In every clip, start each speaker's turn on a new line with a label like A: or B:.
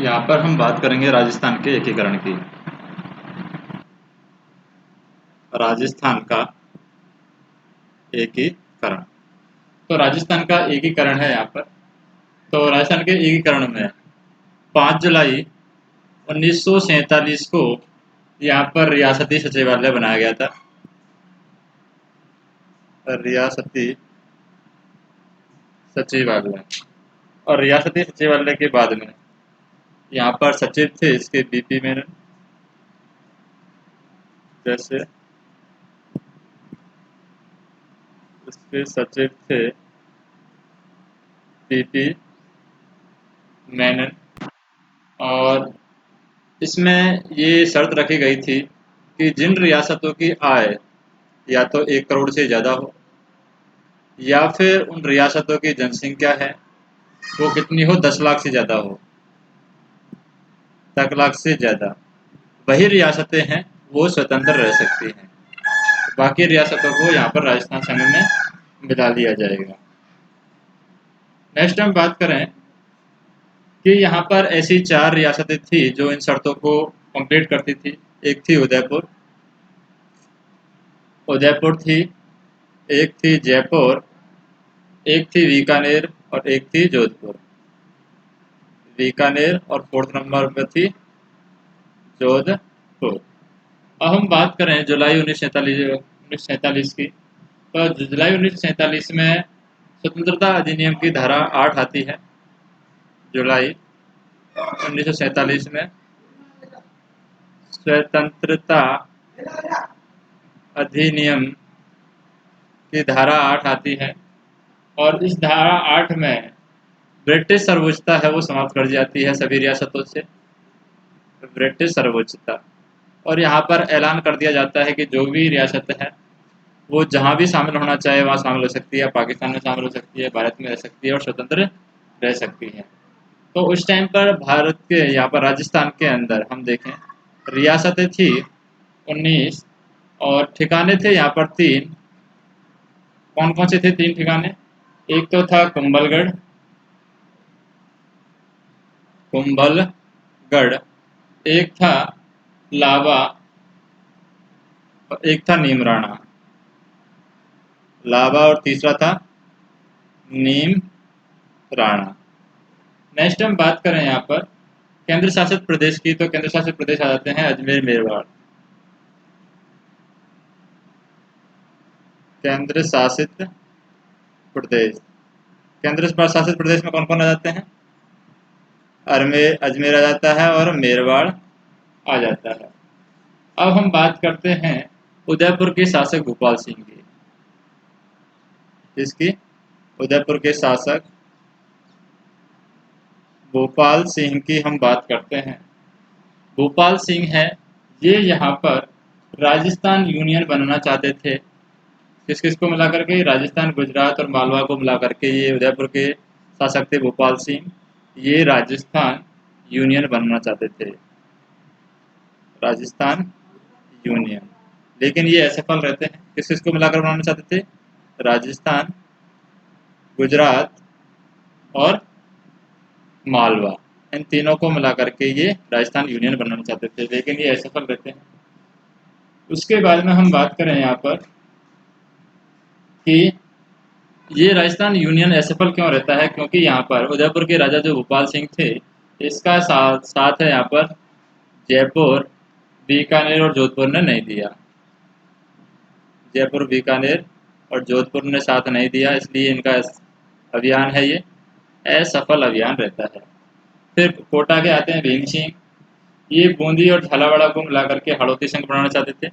A: यहाँ पर हम बात करेंगे राजस्थान के एकीकरण की। राजस्थान का एकीकरण। तो राजस्थान का एकीकरण है यहाँ पर। तो राजस्थान के एकीकरण में 5 जुलाई 1947 को यहाँ पर रियासती सचिवालय बनाया गया था। रियासती सचिवालय। और रियासती सचिवालय के बाद में यहाँ पर सचिव थे इसके बीपी मेनन। जैसे इसके सचिव थे बीपी मेनन। और इसमें ये शर्त रखी गई थी कि जिन रियासतों की आय या तो 1 करोड़ से ज़्यादा हो या फिर उन रियासतों की जनसंख्या है वो कितनी हो, 10 लाख से ज़्यादा हो, 10 लाख से ज़्यादा, वही रियासतें हैं वो स्वतंत्र रह सकती हैं। बाकी रियासतों को यहाँ पर राजस्थान संघ में मिला लिया जाएगा। नेक्स्ट हम बात करें कि यहाँ पर ऐसी 4 रियासतें थी जो इन शर्तों को कंप्लीट करती थी। एक थी उदयपुर, उदयपुर थी, एक थी जयपुर, एक थी बीकानेर और एक थी जोधपुर। बीकानेर और 4th नंबर पर थी जोधपुर। अब हम बात करें जुलाई 1947 की। तो जुलाई 1947 में स्वतंत्रता अधिनियम की धारा 8 आती है। जुलाई 1947 में स्वतंत्रता अधिनियम की धारा 8 आती है। और इस धारा 8 में ब्रिटिश सर्वोच्चता है वो समाप्त कर दी जाती है सभी रियासतों से, ब्रिटिश सर्वोच्चता। और यहाँ पर ऐलान कर दिया जाता है कि जो भी रियासत है वो जहाँ भी शामिल होना चाहे वहाँ शामिल हो सकती है, पाकिस्तान में शामिल हो सकती है, भारत में रह सकती है और स्वतंत्र रह सकती है। तो उस टाइम पर भारत के यहाँ पर राजस्थान के अंदर हम देखें रियासतें थी 19 और ठिकाने थे यहाँ पर 3। कौन कौन से थे 3 ठिकाने? एक तो था कुंभलगढ़, कुंभलगढ़, एक था लावा और एक था नीमराणा। लावा और तीसरा था नीम राणा। नेक्स्ट हम बात करें यहाँ पर केंद्र शासित प्रदेश की। तो केंद्र शासित प्रदेश आ जाते हैं अजमेर मेवाड़। केंद्र शासित प्रदेश, केंद्र शासित प्रदेश में कौन कौन आ जाते हैं? अजमेर आ जाता है और मेरवाड़ आ जाता है। अब हम बात करते हैं उदयपुर के शासक भोपाल सिंह की। इसकी उदयपुर के शासक भोपाल सिंह की हम बात करते हैं। भोपाल सिंह है ये यहाँ पर राजस्थान यूनियन बनाना चाहते थे। किस किस को मिला करके? राजस्थान, गुजरात और मालवा को मिला करके ये उदयपुर के शासक थे भोपाल सिंह। ये राजस्थान यूनियन बनना चाहते थे, राजस्थान यूनियन। लेकिन ये असफल रहते हैं। किस किस को मिलाकर बनाना चाहते थे? राजस्थान, गुजरात और मालवा, इन तीनों को मिला करके ये राजस्थान यूनियन बनाना चाहते थे, लेकिन ये असफल रहते हैं। उसके बाद में हम बात करें यहाँ पर कि ये राजस्थान यूनियन असफल क्यों रहता है? क्योंकि यहाँ पर उदयपुर के राजा जो भोपाल सिंह थे इसका साथ है यहाँ पर जयपुर, बीकानेर और जोधपुर ने नहीं दिया। जयपुर, बीकानेर और जोधपुर ने साथ नहीं दिया, इसलिए इनका अभियान है ये असफल अभियान रहता है। फिर कोटा के आते हैं भीम सिंह। ये बूंदी और झालावाड़ को मिलाकर के हड़ौती संघ बनाना चाहते थे।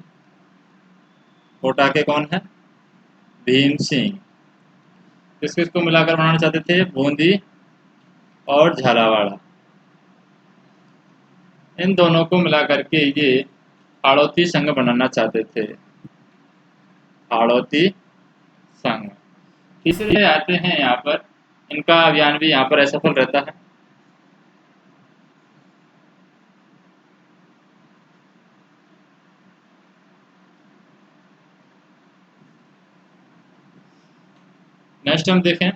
A: कोटा के कौन है? भीम सिंह। किस किस को मिलाकर बनाना चाहते थे? बूंदी और झालावाड़, इन दोनों को मिलाकर के ये हाड़ौती संघ बनाना चाहते थे, हाड़ौती संघ। तीसरे आते हैं यहाँ पर, इनका अभियान भी यहाँ पर असफल रहता है। नेक्स्ट हम देखें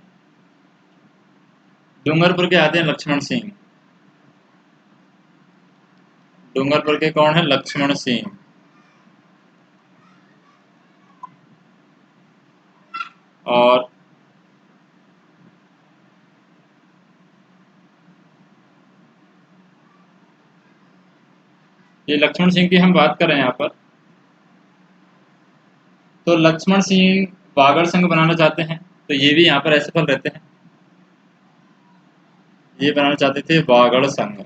A: डूंगरपुर के आते हैं लक्ष्मण सिंह। डूंगरपुर के कौन है? लक्ष्मण सिंह। और ये लक्ष्मण सिंह की हम बात कर रहे हैं यहाँ पर। तो लक्ष्मण सिंह बागड़ संघ बनाना चाहते हैं, तो ये भी यहाँ पर असफल रहते हैं। ये बनाना चाहते थे बागड़ संघ,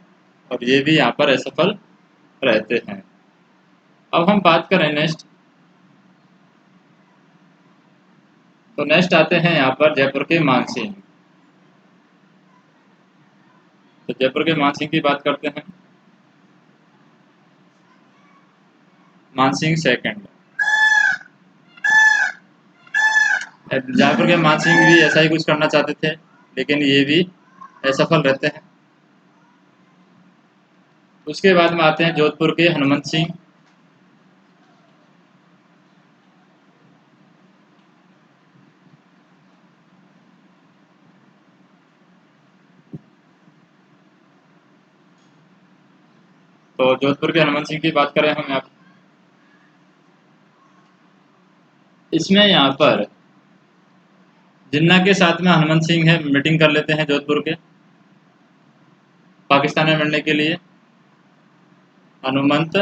A: और ये भी यहाँ पर असफल रहते हैं। अब हम बात करें नेक्स्ट, तो नेक्स्ट आते हैं यहाँ पर जयपुर के मानसिंह। तो जयपुर के मानसिंह की बात करते हैं। मानसिंह सेकंड। जयपुर के मानसिंह भी ऐसा ही कुछ करना चाहते थे, लेकिन ये भी असफल रहते हैं। उसके बाद में आते हैं जोधपुर के हनुमंत सिंह। तो जोधपुर के हनुमंत सिंह की बात करें हम यहाँ, इसमें यहाँ पर जिन्ना के साथ में हनुमंत सिंह है, मीटिंग कर लेते हैं जोधपुर के, पाकिस्तान में मिलने के लिए। हनुमंत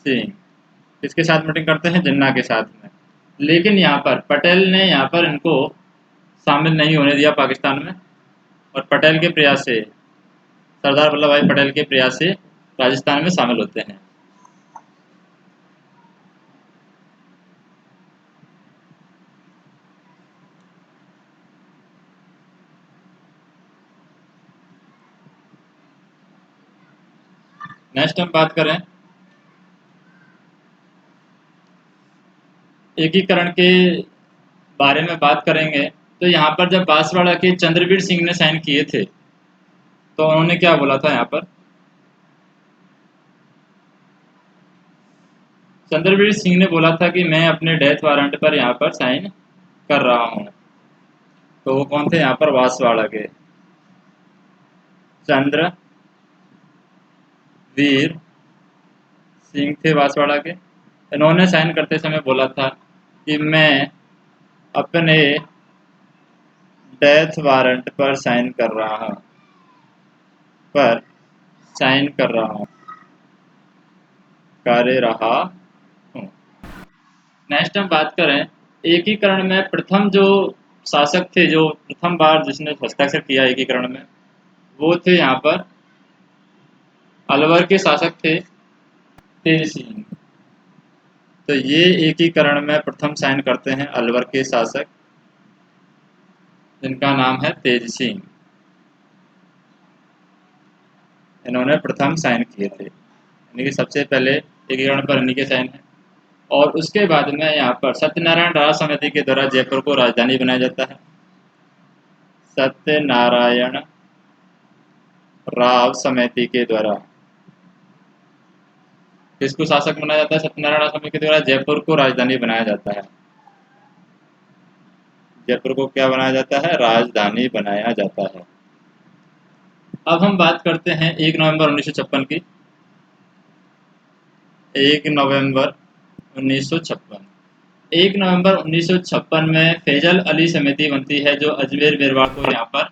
A: सिंह किसके साथ मीटिंग करते हैं? जिन्ना के साथ में। लेकिन यहाँ पर पटेल ने यहाँ पर इनको शामिल नहीं होने दिया पाकिस्तान में, और पटेल के प्रयास से, सरदार वल्लभ भाई पटेल के प्रयास से राजस्थान में शामिल होते हैं। नेक्स्ट हम बात करें एकीकरण के बारे में बात करेंगे। तो यहाँ पर जब बांसवाड़ा के चंद्रवीर सिंह ने साइन किए थे, तो उन्होंने क्या बोला था? यहाँ पर चंद्रवीर सिंह ने बोला था कि मैं अपने डेथ वारंट पर यहाँ पर साइन कर रहा हूँ। तो वो कौन थे? यहाँ पर बांसवाड़ा के चंद्रवीर सिंह थे, बांसवाड़ा के। इन्होंने साइन करते समय बोला था कि मैं अपने डेथ वारंट पर साइन कर रहा हूँ, पर साइन कर रहा हूँ, कर रहा हूँ। नेक्स्ट हम बात करें एकीकरण में प्रथम जो शासक थे, जो प्रथम बार जिसने हस्ताक्षर किया एकीकरण में, वो थे यहाँ पर अलवर के शासक थे तेज सिंह। तो ये एकीकरण में प्रथम साइन करते हैं अलवर के शासक, जिनका नाम है तेज सिंह। इन्होंने प्रथम साइन किए थे, यानी कि सबसे पहले एकीकरण पर इन्हीं के साइन है। और उसके बाद में यहाँ पर सत्यनारायण राव समिति के द्वारा जयपुर को राजधानी बनाया जाता है। सत्यनारायण राव समिति के द्वारा किसको शासक बनाया जाता है? सत्यनारायण राव समिति के द्वारा जयपुर को राजधानी बनाया जाता है। जयपुर को क्या बनाया जाता है? राजधानी बनाया जाता है। अब हम बात करते हैं 1 नवंबर 1956 की। 1 नवंबर 1956। 1 नवंबर 1956 में फैजल अली समिति बनती है, जो अजमेर मेरवाड़ को, यहाँ पर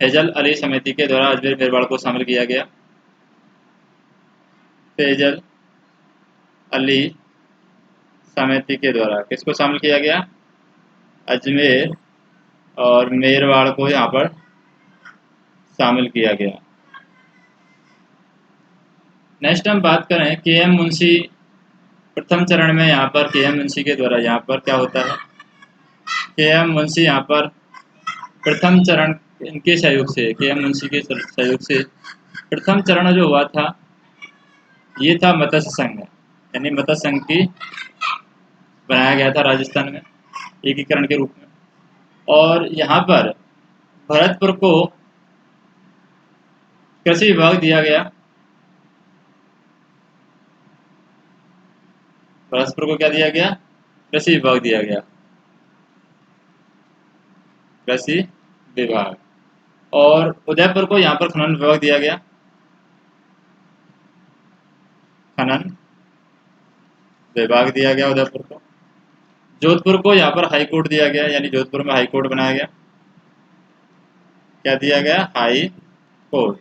A: फैजल अली समिति के द्वारा अजमेर मेरवाड़ को शामिल किया गया। फैजल अली समिति के द्वारा किसको शामिल किया गया? अजमेर और मेरवाड़ को यहाँ पर शामिल किया गया। नेक्स्ट हम बात करें के एम मुंशी। प्रथम चरण में यहाँ पर के एम मुंशी के द्वारा यहाँ पर क्या होता है? के एम मुंशी यहाँ पर प्रथम चरण, इनके सहयोग से, के एम मुंशी के सहयोग से प्रथम चरण जो हुआ था, ये था मत्स्य संघ, यानी मत्स्य संघ की बनाया गया था राजस्थान में एकीकरण के रूप में। और यहाँ पर भरतपुर को कृषि विभाग दिया गया। भरतपुर को क्या दिया गया? कृषि विभाग दिया गया, कृषि विभाग। और उदयपुर को यहाँ पर खनन विभाग दिया गया। खनन विभाग दिया गया उदयपुर को। जोधपुर को यहाँ पर हाई कोर्ट दिया गया, यानी जोधपुर में हाई कोर्ट बनाया गया। क्या दिया गया? High court.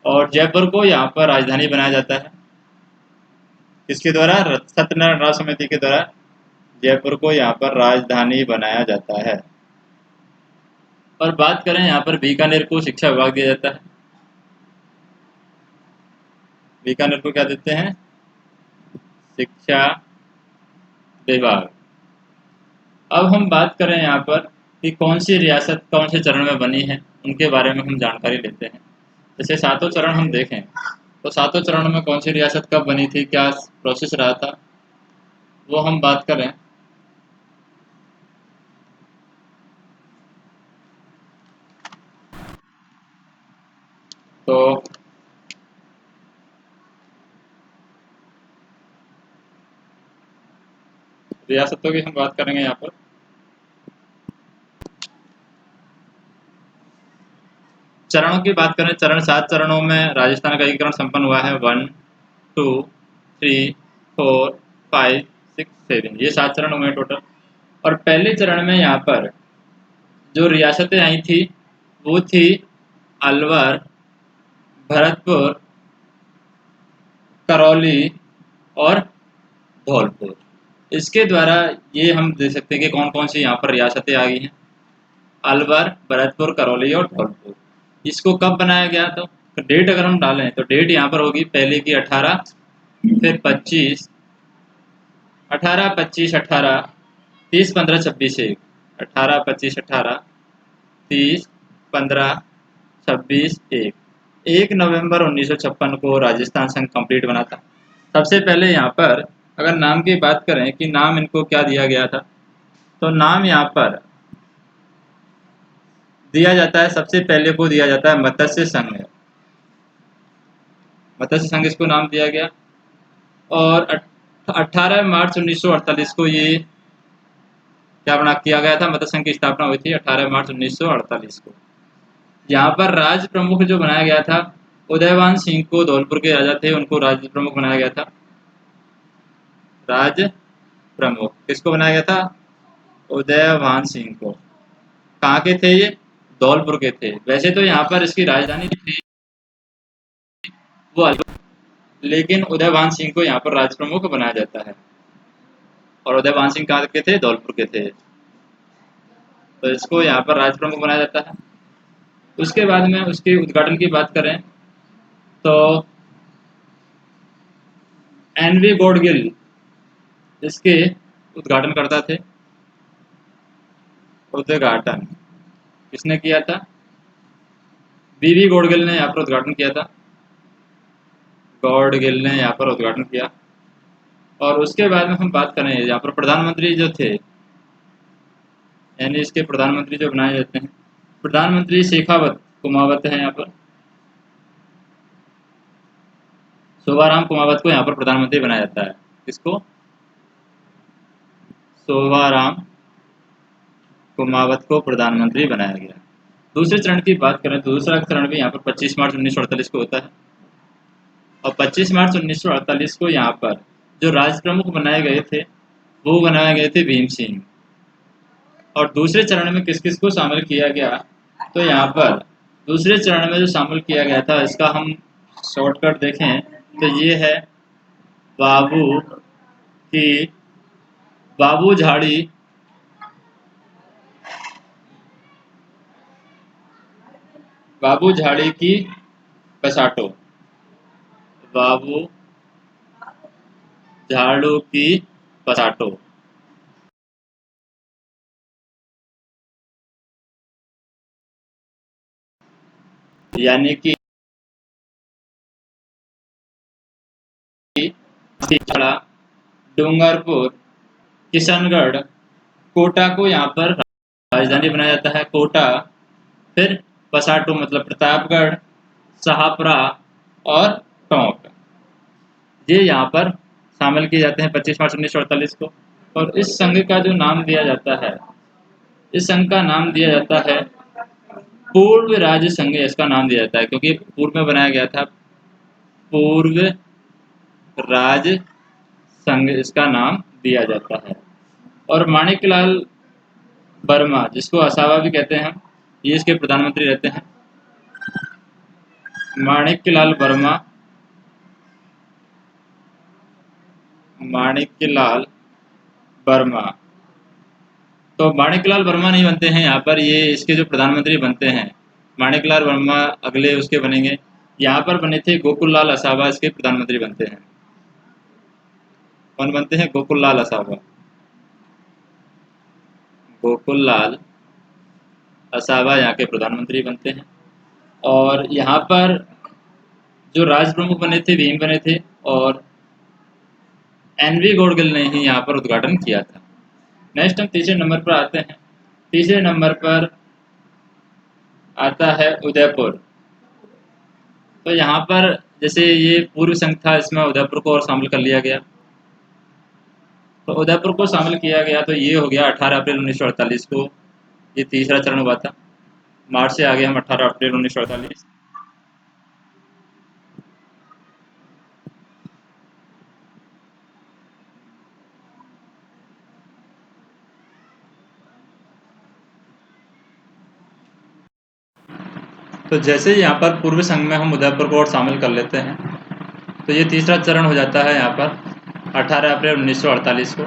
A: और जयपुर को यहाँ पर राजधानी बनाया जाता है। किसके द्वारा? सत्यनारायण राव समिति के द्वारा जयपुर को यहाँ पर राजधानी बनाया जाता है। और बात करें यहाँ पर बीकानेर को शिक्षा विभाग दिया जाता है। बीकानेर को क्या देते हैं? शिक्षा विभाग। अब हम बात करें यहाँ पर कि कौन सी रियासत कौन से चरण में बनी है, उनके बारे में हम जानकारी लेते हैं। जैसे सातों चरण हम देखें तो सातों चरणों में कौन सी रियासत कब बनी थी, क्या प्रोसेस रहा था, वो हम बात करें तो रियासतों की हम बात करेंगे। यहाँ पर चरणों की बात करें, चरण 7 चरणों में राजस्थान का एकीकरण संपन्न हुआ है। 1 2 3 4 5 6 7, ये 7 चरण हुए टोटल। और पहले चरण में यहाँ पर जो रियासतें आई थी वो थी अलवर, भरतपुर, करौली और धौलपुर। इसके द्वारा ये हम देख सकते हैं कि कौन कौन सी यहाँ पर रियासतें आ गई हैं। अलवर, भरतपुर, करौली और धौलपुर। इसको कब बनाया गया? तो डेट अगर हम डालें तो डेट यहाँ पर होगी पहले की 18, फिर 25, 18 25 18 30 15 26 1, 18 25 18 30 15 26 1। 1 नवंबर 1956 को राजस्थान संघ कंप्लीट बना था। सबसे पहले यहाँ पर अगर नाम की बात करें कि नाम इनको क्या दिया गया था, तो नाम यहाँ पर दिया जाता है, सबसे पहले को दिया जाता है मत्स्य संघ। मत्स्य संघ इसको नाम दिया गया। और 18 मार्च 1948 को ये क्या बना किया गया था? मत्स्य संघ की स्थापना हुई थी 18 मार्च 1948 को। यहाँ पर राज प्रमुख जो बनाया गया था, उदयवान सिंह को, धौलपुर के राजा थे, उनको राज प्रमुख बनाया गया था। राज प्रमुख किसको बनाया गया था? उदयवान सिंह को। कहाँ के थे ये? धौलपुर के थे। वैसे तो यहाँ पर इसकी राजधानी थी वो अलवर, लेकिन उदयवान सिंह को यहाँ पर राज प्रमुख बनाया जाता है। और उदयवान सिंह कहाँ के थे? धौलपुर के थे, तो इसको यहाँ पर राज प्रमुख बनाया जाता है। उसके बाद में उसके उद्घाटन की बात करें तो एनवी गॉडगिल इसके उद्घाटन करता थे। उद्घाटन किसने किया था? बीवी गॉडगिल ने यहाँ पर उद्घाटन किया था। गॉडगिल ने यहाँ पर उद्घाटन किया। और उसके बाद में हम बात करें यहाँ पर प्रधानमंत्री जो थे, यानी इसके प्रधानमंत्री जो बनाए जाते हैं, प्रधानमंत्री शेखावत कुमावत है यहाँ पर। शोभाराम कुमावत को यहाँ पर प्रधानमंत्री बनाया जाता है। किसको? शोभाराम कुमावत को प्रधानमंत्री बनाया गया। दूसरे चरण की बात करें तो दूसरा चरण भी यहाँ पर 25 मार्च 1948 को होता है। और 25 मार्च 1948 को यहाँ पर जो राज प्रमुख बनाए गए थे वो बनाए गए थे भीम सिंह। और दूसरे चरण में किस किस को शामिल किया गया? तो यहाँ पर दूसरे चरण में जो शामिल किया गया था, इसका हम शॉर्टकट देखें तो ये है बाबू की बाबू झाड़ी बाबू झाड़ी की कसाटो। बाबू झाड़ू की कसाटो। यानी कि छड़ा, डूंगरपुर, किशनगढ़, कोटा को यहाँ पर राजधानी बनाया जाता है। कोटा, फिर पसाटू मतलब प्रतापगढ़, शाहपुरा और टोंक, ये यहाँ पर शामिल किए जाते हैं 25 मार्च 1948 को। और इस संघ का जो नाम दिया जाता है, इस संघ का नाम दिया जाता है पूर्व राज्य संघ, इसका नाम दिया जाता है क्योंकि पूर्व में बनाया गया था। पूर्व राज संघ इसका नाम दिया जाता है। और माणिकलाल वर्मा, जिसको असावा भी कहते हैं हम, ये इसके प्रधानमंत्री रहते हैं। माणिक्यलाल वर्मा, माणिक्यलाल वर्मा। तो माणिकलाल वर्मा नहीं बनते हैं यहाँ पर, ये इसके जो प्रधानमंत्री बनते हैं माणिकलाल वर्मा अगले उसके बनेंगे। यहाँ पर बने थे गोकुल लाल असावा, इसके प्रधानमंत्री बनते हैं। कौन बनते हैं? गोकुल लाल असावा। गोकुल लाल असावा यहाँ के प्रधानमंत्री बनते हैं। और यहाँ पर जो राज प्रमुख बने थे भीम बने थे, और एनवी गोडगिल ने ही यहाँ पर उद्घाटन किया था। नेक्स्ट हम तीसरे नंबर पर आते हैं। तीसरे नंबर पर आता है उदयपुर। तो यहाँ पर जैसे ये पूर्व संघ था, इसमें उदयपुर को और शामिल कर लिया गया। तो उदयपुर को शामिल किया गया तो ये हो गया 18 अप्रैल 1948 को, ये तीसरा चरण हुआ था। मार्च से आगे हम 18 अप्रैल 1948। तो जैसे ही यहाँ पर पूर्व संघ में हम उदयपुर को और शामिल कर लेते हैं, तो ये तीसरा चरण हो जाता है यहाँ पर 18 अप्रैल 1948 को।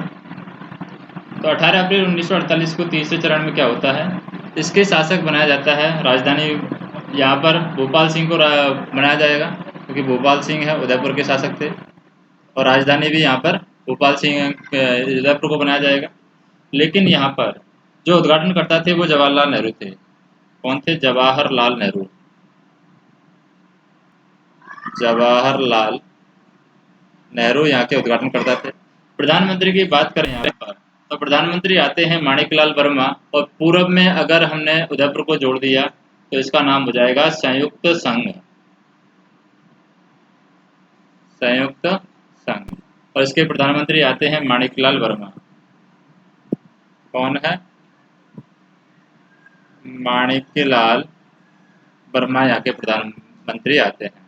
A: तो 18 अप्रैल 1948 को तीसरे चरण में क्या होता है, इसके शासक बनाया जाता है, राजधानी यहाँ पर भोपाल सिंह को बनाया जाएगा, क्योंकि भोपाल सिंह है उदयपुर के शासक थे। और राजधानी भी यहाँ पर भोपाल सिंह उदयपुर को बनाया जाएगा। लेकिन यहाँ पर जो उद्घाटन करता थे वो जवाहरलाल नेहरू थे। कौन थे? जवाहरलाल नेहरू। जवाहरलाल नेहरू यहाँ के उद्घाटन करता थे। प्रधानमंत्री की बात करें यहाँ पर, तो प्रधानमंत्री आते हैं माणिकलाल वर्मा, और पूर्व में अगर हमने उदयपुर को जोड़ दिया तो इसका नाम हो जाएगा संयुक्त संघ। संयुक्त संघ। और इसके प्रधानमंत्री आते हैं माणिकलाल वर्मा। कौन है? माणिक्यलाल वर्मा यहाँ के प्रधानमंत्री आते हैं।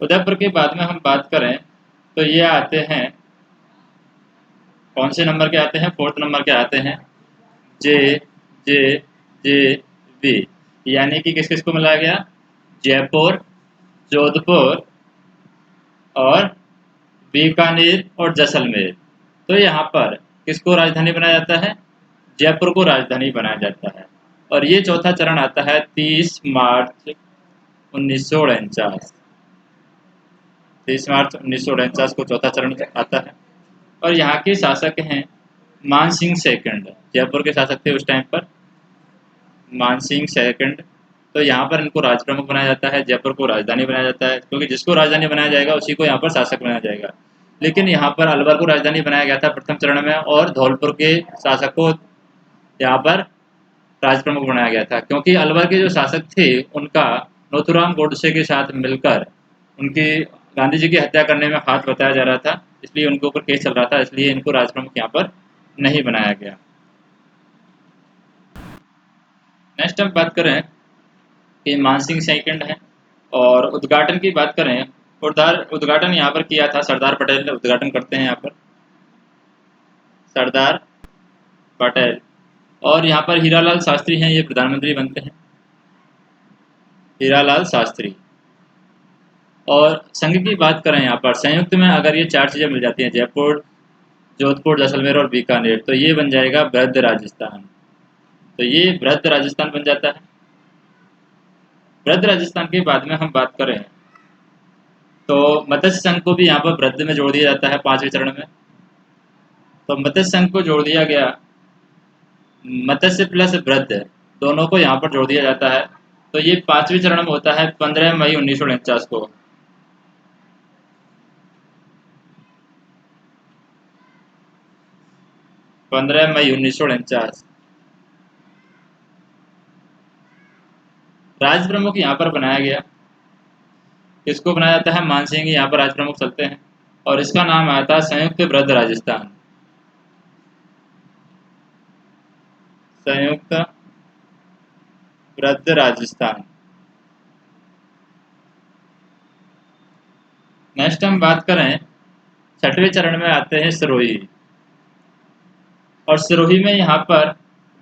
A: उदयपुर के बाद में हम बात करें तो ये आते हैं, कौन से नंबर के आते हैं? फोर्थ नंबर के आते हैं, जे जे जे बी। यानी कि किस किस को मिलाया गया? जयपुर, जोधपुर और बीकानेर और जैसलमेर। तो यहाँ पर किसको राजधानी बनाया जाता है? जयपुर को राजधानी बनाया जाता है। और ये चौथा चरण आता है 30 मार्च 1949। 30 मार्च 1949 को चौथा चरण आता है। और यहाँ के शासक हैं मान सिंह सेकंड, जयपुर के शासक थे उस टाइम पर, मान सिंह सेकंड। तो यहाँ पर इनको राज प्रमुख बनाया जाता है, जयपुर को राजधानी बनाया जाता है, क्योंकि जिसको राजधानी बनाया जाएगा उसी को यहाँ पर शासक बनाया जाएगा। लेकिन यहाँ पर अलवर को राजधानी बनाया गया था प्रथम चरण में, और धौलपुर के शासक को यहाँ पर राज प्रमुख बनाया गया था, क्योंकि अलवर के जो शासक थे उनका नोथुराम गोडसे के साथ मिलकर उनकी गांधी जी की हत्या करने में हाथ बताया जा रहा था, इसलिए उनके ऊपर केस चल रहा था, इसलिए इनको राज प्रमुख यहाँ पर नहीं बनाया गया। नेक्स्ट हम बात करें कि मानसिंह सेकंड है। और उद्घाटन की बात करें, उद्घाटन यहाँ पर किया था सरदार पटेल ने, उद्घाटन करते हैं यहाँ पर सरदार पटेल। और यहाँ पर हीरालाल शास्त्री हैं, ये प्रधानमंत्री बनते हैं, हीरालाल शास्त्री। और संघ की बात करें यहाँ पर संयुक्त में अगर ये चार चीज़ें मिल जाती हैं, जयपुर, जोधपुर, जैसलमेर और बीकानेर, तो ये बन जाएगा वृहद राजस्थान। तो ये वृहद राजस्थान बन जाता है। वृहद राजस्थान के बाद में हम बात करें तो मत्स्य संघ को भी यहाँ पर वृहद में जोड़ दिया जाता है 5वें चरण में। तो मत्स्य संघ को जोड़ दिया गया, मत्स्य प्लस वृहद दोनों को यहाँ पर जोड़ दिया जाता है। तो ये 5वें चरण में होता है 15 मई 1949 को। 15 मई 1949। राज प्रमुख यहाँ पर बनाया गया, किसको बनाया जाता है? मान सिंह यहाँ पर राज प्रमुख चलते हैं, और इसका नाम आया था संयुक्त वृहद राजस्थान। संयुक्त वृहद राजस्थान। नेक्स्ट हम बात करें छठवें चरण में आते हैं सिरोही, और सिरोही में यहाँ पर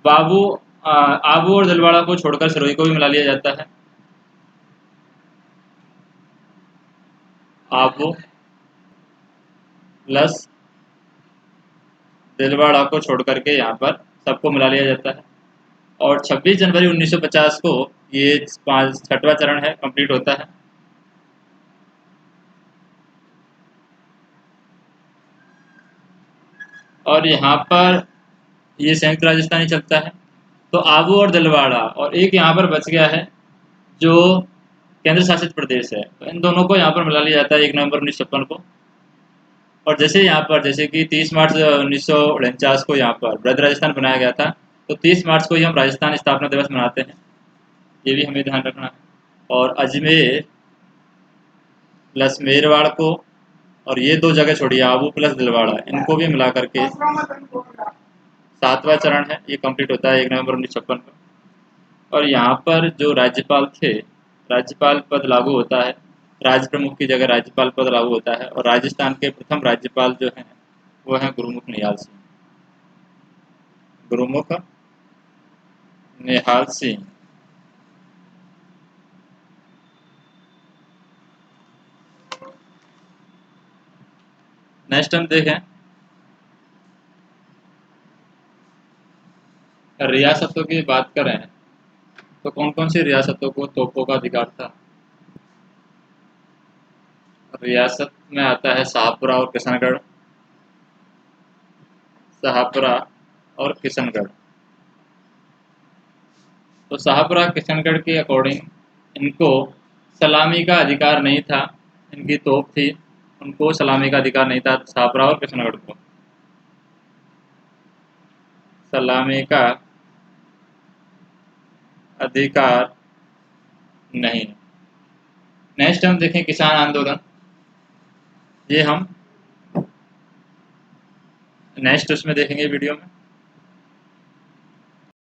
A: आबू और दिलवाड़ा को छोड़कर सिरोही को भी मिला लिया जाता है। आबू प्लस दिलवाड़ा को छोड़ करके यहाँ पर सबको मिला लिया जाता है, और 26 जनवरी 1950 को ये छठवां चरण है कंप्लीट होता है। और यहाँ पर ये संयुक्त राजस्थानी चलता है। तो आबू और दिलवाड़ा, और एक यहाँ पर बच गया है जो केंद्र शासित प्रदेश है, तो इन दोनों को यहाँ पर मिला लिया जाता है 1 नवंबर 1956 को। और जैसे यहाँ पर जैसे कि 30 मार्च 1949 को यहाँ पर वृहद राजस्थान बनाया गया था, तो 30 मार्च को ही हम राजस्थान स्थापना दिवस मनाते हैं, ये भी हमें ध्यान रखना है। और अजमेर प्लस मेरवाड़ को, और ये दो जगह छोड़िए आबू प्लस दिलवाड़ा, इनको भी मिला करके 7वां चरण है, ये कंप्लीट होता है 1 नवंबर 1956 को। और यहाँ पर जो राज्यपाल थे, राज्यपाल पद लागू होता है, राज्य प्रमुख की जगह राज्यपाल पद लागू होता है, और राजस्थान के प्रथम राज्यपाल जो हैं वो हैं गुरुमुख निहाल सिंह। गुरुमुख निहाल सिंह। नेक्स्ट हम देखें रियासतों की बात करें तो कौन कौन सी रियासतों को तोपों का अधिकार था। रियासत में आता है शाहपुरा और किशनगढ़, शाहपुरा और किशनगढ़। तो शाहपुरा किशनगढ़ के अकॉर्डिंग इनको सलामी का अधिकार नहीं था, इनकी तोप थी, उनको सलामी का अधिकार नहीं था शाहपुरा और किशनगढ़ को, सलामी का अधिकार नहीं। नेक्स्ट हम देखें किसान आंदोलन, ये हम नेक्स्ट उसमें देखेंगे वीडियो में।